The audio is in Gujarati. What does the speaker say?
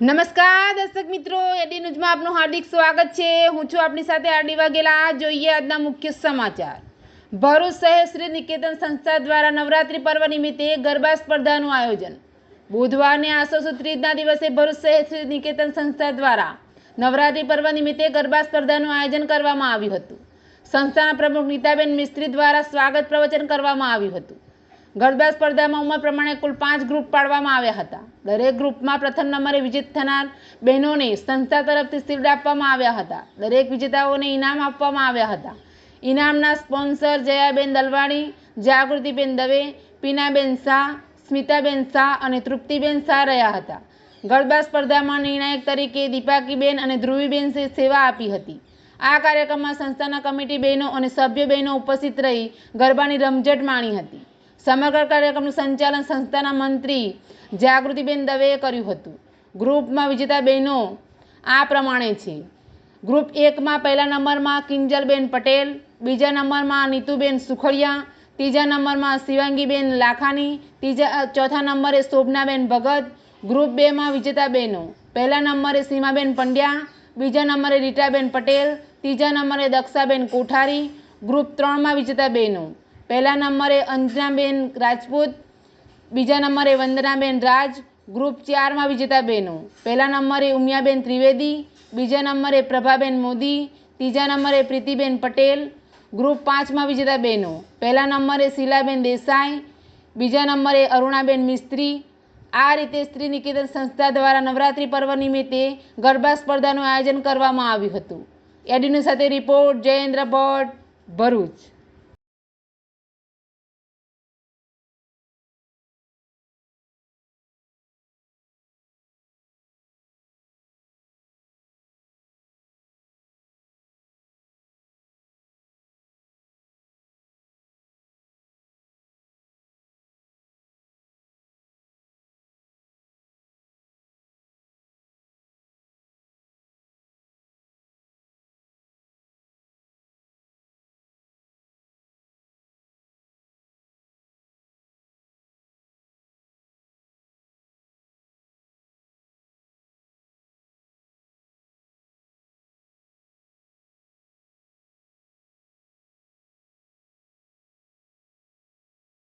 નમસ્કાર દર્શક મિત્રો, એડી ન્યૂઝમાં આપનું હાર્દિક સ્વાગત છે। હું છું આપની સાથે આરડી વાઘેલા। જોઈએ આજના મુખ્ય સમાચાર। ભરૂચ શહેર શ્રી નિકેતન સંસ્થા દ્વારા નવરાત્રી પર્વ નિમિત્તે ગરબા સ્પર્ધાનું આયોજન। બુધવારને આસો સુદ ત્રીજના દિવસે ભરૂચ શહેર શ્રી નિકેતન સંસ્થા દ્વારા નવરાત્રી પર્વ નિમિત્તે ગરબા સ્પર્ધાનું આયોજન કરવામાં આવ્યું હતું। સંસ્થાના પ્રમુખ નીતાબેન મિસ્ત્રી દ્વારા સ્વાગત પ્રવચન કરવામાં આવ્યું હતું। ગરબા સ્પર્ધામાં ઉંમર પ્રમાણે કુલ 5 ગ્રુપ પાડવામાં આવ્યા હતા। દરેક ગ્રુપમાં પ્રથમ નંબરે વિજેત થનાર બહેનોને સંસ્થા તરફથી શિલ્ડ આપવામાં આવ્યા હતા। દરેક વિજેતાઓને ઇનામ આપવામાં આવ્યા હતા। ઇનામના સ્પોન્સર જયાબેન દલવાણી, જાગૃતિબેન દવે, પીનાબેન શાહ, સ્મિતાબેન શાહ અને તૃપ્તિબેન શાહ રહ્યા હતા। ગરબા સ્પર્ધામાં નિર્ણાયક તરીકે દીપાકીબેન અને ધ્રુવીબેન સેવા આપી હતી। આ કાર્યક્રમમાં સંસ્થાના કમિટી બહેનો અને સભ્ય બહેનો ઉપસ્થિત રહી ગરબાની રમઝટ માણી હતી। સમગ્ર કાર્યક્રમનું સંચાલન સંસ્થાના મંત્રી જાગૃતિબેન દવેએ કર્યું હતું। ગ્રુપમાં વિજેતા બહેનો આ પ્રમાણે છે। ગ્રુપ 1માં પહેલા નંબરમાં કિંજલબેન પટેલ, બીજા નંબરમાં નીતુબેન સુખડિયા, ત્રીજા નંબરમાં શિવાંગીબેન લાખાણી, ચોથા નંબરે શોભનાબેન ભગત। ગ્રુપ 2માં વિજેતા બહેનો: પહેલા નંબરે સીમાબેન પંડ્યા, બીજા નંબરે રીટાબેન પટેલ, ત્રીજા નંબરે દક્ષાબેન કોઠારી। ગ્રુપ 3માં વિજેતા બહેનો: પહેલા નંબરે અંજનાબેન રાજપૂત, બીજા નંબરે વંદનાબેન રાજ। ગ્રુપ 4માં વિજેતા બહેનો: પહેલા નંબરે ઉમિયાબેન ત્રિવેદી, બીજા નંબરે પ્રભાબેન મોદી, ત્રીજા નંબરે પ્રીતિબેન પટેલ। ગ્રુપ 5માં વિજેતા બહેનો: પહેલા નંબરે શીલાબેન દેસાઈ, બીજા નંબરે અરુણાબેન મિસ્ત્રી। આ રીતે શ્રી નિકેતન સંસ્થા દ્વારા નવરાત્રી પર્વ નિમિત્તે ગરબા સ્પર્ધાનું આયોજન કરવામાં આવ્યું હતું। એડીન્યૂઝ સાથે રિપોર્ટ જયેન્દ્ર ભટ્ટ, ભરૂચ।